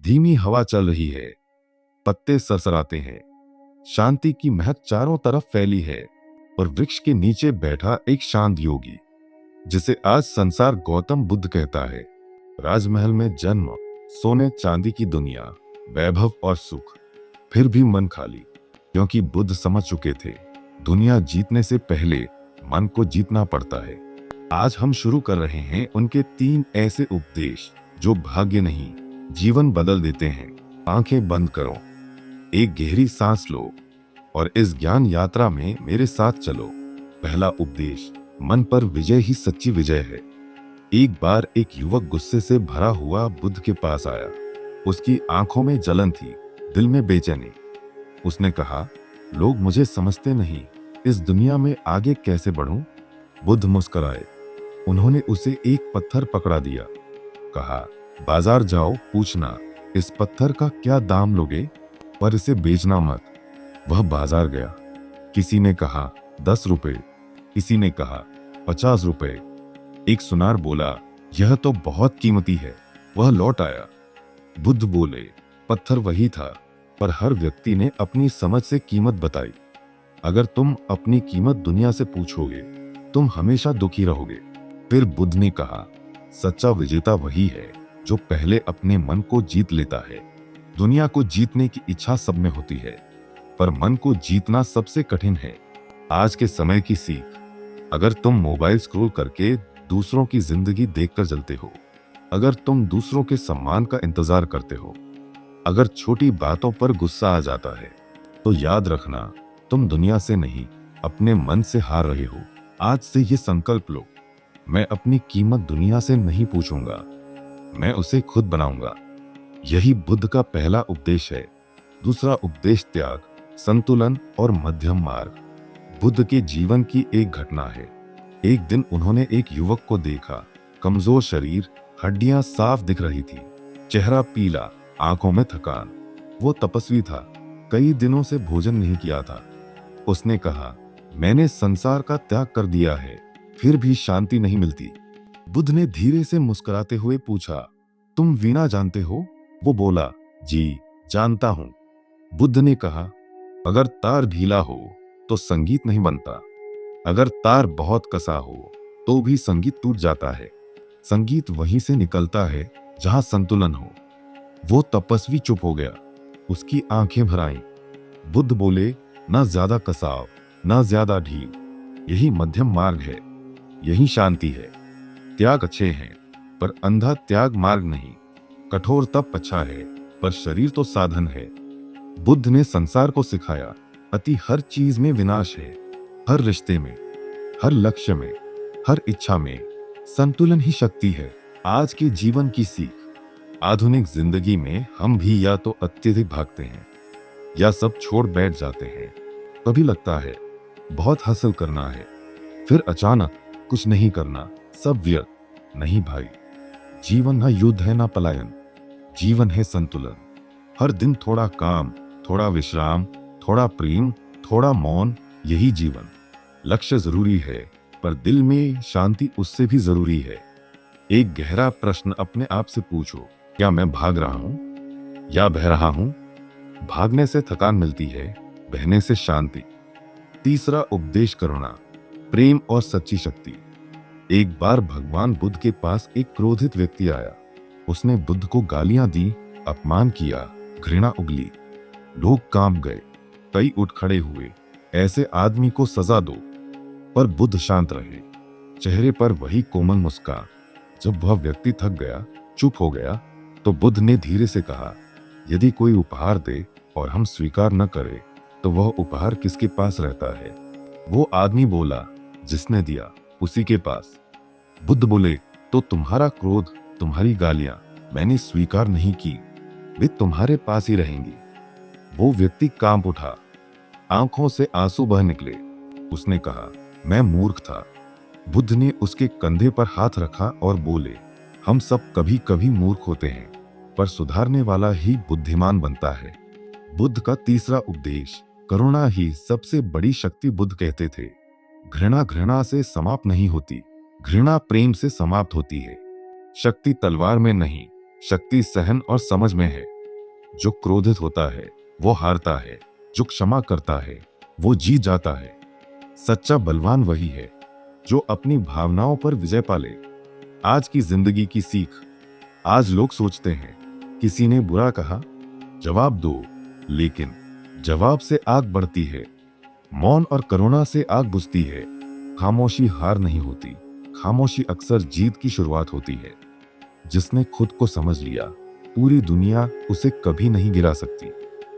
धीमी हवा चल रही है, पत्ते सरसराते हैं, शांति की महक चारों तरफ फैली है। और वृक्ष के नीचे बैठा एक शांत योगी, जिसे आज संसार गौतम बुद्ध कहता है। राजमहल में जन्म, सोने चांदी की दुनिया, वैभव और सुख, फिर भी मन खाली, क्योंकि बुद्ध समझ चुके थे दुनिया जीतने से पहले मन को जीतना पड़ता है। आज हम शुरू कर रहे हैं उनके 3 ऐसे उपदेश जो भाग्य नहीं, जीवन बदल देते हैं। आंखें बंद करो, एक गहरी सांस लो और इस ज्ञान यात्रा में मेरे साथ चलो। पहला उपदेश, मन पर विजय ही सच्ची विजय है। एक बार एक युवक गुस्से से भरा हुआ बुद्ध के पास आया। उसकी आंखों में जलन थी, दिल में बेचैनी। उसने कहा, लोग मुझे समझते नहीं, इस दुनिया में आगे कैसे बढ़ूं? बुद्ध मुस्कुराए। उन्होंने उसे एक पत्थर पकड़ा दिया। कहा, बाजार जाओ, पूछना इस पत्थर का क्या दाम लोगे, पर इसे बेचना मत। वह बाजार गया। किसी ने कहा 10 रुपए, किसी ने कहा 50 रुपए। एक सुनार बोला, यह तो बहुत कीमती है। वह लौट आया। बुद्ध बोले, पत्थर वही था, पर हर व्यक्ति ने अपनी समझ से कीमत बताई। अगर तुम अपनी कीमत दुनिया से पूछोगे, तुम हमेशा दुखी रहोगे। फिर बुद्ध ने कहा, सच्चा विजेता वही है जो पहले अपने मन को जीत लेता है। दुनिया को जीतने की इच्छा सब में होती है, पर मन को जीतना सबसे कठिन है। आज के समय की सीख, अगर तुम मोबाइल स्क्रॉल करके दूसरों की जिंदगी देखकर जलते हो, अगर तुम दूसरों के सम्मान का इंतजार करते हो, अगर छोटी बातों पर गुस्सा आ जाता है, तो याद रखना तुम दुनिया से नहीं, अपने मन से हार रहे हो। आज से ये संकल्प लो, मैं अपनी कीमत दुनिया से नहीं पूछूंगा, मैं उसे खुद बनाऊंगा। यही बुद्ध का पहला उपदेश है। दूसरा उपदेश, त्याग, संतुलन और मध्यम मार्ग। बुद्ध के जीवन की एक घटना है। एक दिन उन्होंने एक युवक को देखा, कमजोर शरीर, हड्डियां साफ दिख रही थी, चेहरा पीला, आंखों में थकान। वो तपस्वी था, कई दिनों से भोजन नहीं किया था। उसने कहा, मैंने संसार का त्याग कर दिया है, फिर भी शांति नहीं मिलती। बुद्ध ने धीरे से मुस्कुराते हुए पूछा, तुम वीणा जानते हो? वो बोला, जी जानता हूं। बुद्ध ने कहा, अगर तार ढीला हो तो संगीत नहीं बनता, अगर तार बहुत कसा हो तो भी संगीत टूट जाता है। संगीत वहीं से निकलता है जहां संतुलन हो। वो तपस्वी चुप हो गया, उसकी आंखें भर आईं। बुद्ध बोले, ना ज्यादा कसाव, ना ज्यादा ढील, यही मध्यम मार्ग है, यही शांति है। त्याग अच्छे हैं, पर अंधा त्याग मार्ग नहीं। कठोर तप अच्छा है, पर शरीर तो साधन है। बुद्ध ने संसार को सिखाया, अति हर चीज में विनाश है। हर रिश्ते में, हर लक्ष्य में, हर इच्छा में संतुलन ही शक्ति है। आज के जीवन की सीख, आधुनिक जिंदगी में हम भी या तो अत्यधिक भागते हैं या सब छोड़ बैठ जाते हैं। कभी लगता है बहुत हासिल करना है, फिर अचानक कुछ नहीं करना, सब व्यर्थ। नहीं भाई, जीवन ना युद्ध है ना पलायन, जीवन है संतुलन। हर दिन थोड़ा काम, थोड़ा विश्राम, थोड़ा प्रेम, थोड़ा मौन, यही जीवन। लक्ष्य जरूरी है, पर दिल में शांति उससे भी जरूरी है। एक गहरा प्रश्न अपने आप से पूछो, क्या मैं भाग रहा हूं या बह रहा हूं? भागने से थकान मिलती है, बहने से शांति। तीसरा उपदेश, करुणा, प्रेम और सच्ची शक्ति। एक बार भगवान बुद्ध के पास एक क्रोधित व्यक्ति आया। उसने बुद्ध को गालियां दी, अपमान किया, घृणा उगली। लोग कांप गए, कई उठ खड़े हुए, ऐसे आदमी को सजा दो। पर बुद्ध शांत रहे, चेहरे पर वही कोमल मुस्कान। जब वह व्यक्ति थक गया, चुप हो गया, तो बुद्ध ने धीरे से कहा, यदि कोई उपहार दे और हम स्वीकार न करें, तो वह उपहार किसके पास रहता है? वो आदमी बोला, जिसने दिया उसी के पास। बुद्ध बोले, तो तुम्हारा क्रोध, तुम्हारी गालियां मैंने स्वीकार नहीं की, वे तुम्हारे पास ही रहेंगी। वो व्यक्ति कांप उठा, आंखों से आंसू बह निकले। उसने कहा, मैं मूर्ख था। बुद्ध ने उसके कंधे पर हाथ रखा और बोले, हम सब कभी कभी मूर्ख होते हैं, पर सुधारने वाला ही बुद्धिमान बनता है। बुद्ध का तीसरा उपदेश, करुणा ही सबसे बड़ी शक्ति। बुद्ध कहते थे, घृणा घृणा से समाप्त नहीं होती, घृणा प्रेम से समाप्त होती है। शक्ति तलवार में नहीं, शक्ति सहन और समझ में है। जो क्रोधित होता है वो हारता है, जो क्षमा करता है वो जीत जाता है। सच्चा बलवान वही है जो अपनी भावनाओं पर विजय पाले। आज की जिंदगी की सीख। आज लोग सोचते हैं किसी ने बुरा कहा, जवाब दो, लेकिन जवाब से आग बढ़ती है, मौन और करुणा से आग बुझती है। खामोशी हार नहीं होती, खामोशी अक्सर जीत की शुरुआत होती है। जिसने खुद को समझ लिया, पूरी दुनिया उसे कभी नहीं गिरा सकती।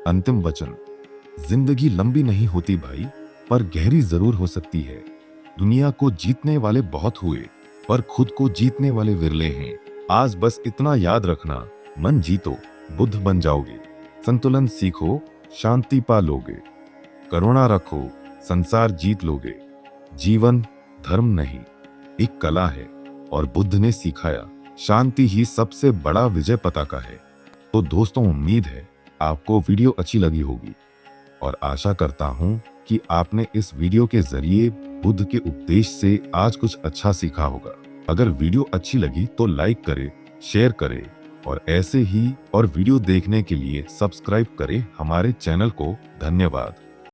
अंतिम वचन। जिंदगी लंबी नहीं होती भाई, पर गहरी जरूर हो सकती है। दुनिया को जीतने वाले बहुत हुए, पर खुद को जीतने वाले विरले हैं। आज बस इतना याद रखना, मन जीतो बुद्ध बन जाओगे, संतुलन सीखो शांति पा लोगे, करुणा रखो संसार जीत लोगे। जीवन धर्म नहीं, एक कला है, और बुद्ध ने सिखाया शांति ही सबसे बड़ा विजय पताका है। तो दोस्तों, उम्मीद है आपको वीडियो अच्छी लगी होगी और आशा करता हूं कि आपने इस वीडियो के जरिए बुद्ध के उपदेश से आज कुछ अच्छा सीखा होगा। अगर वीडियो अच्छी लगी तो लाइक करें, शेयर करें और ऐसे ही और वीडियो देखने के लिए सब्सक्राइब करें हमारे चैनल को। धन्यवाद।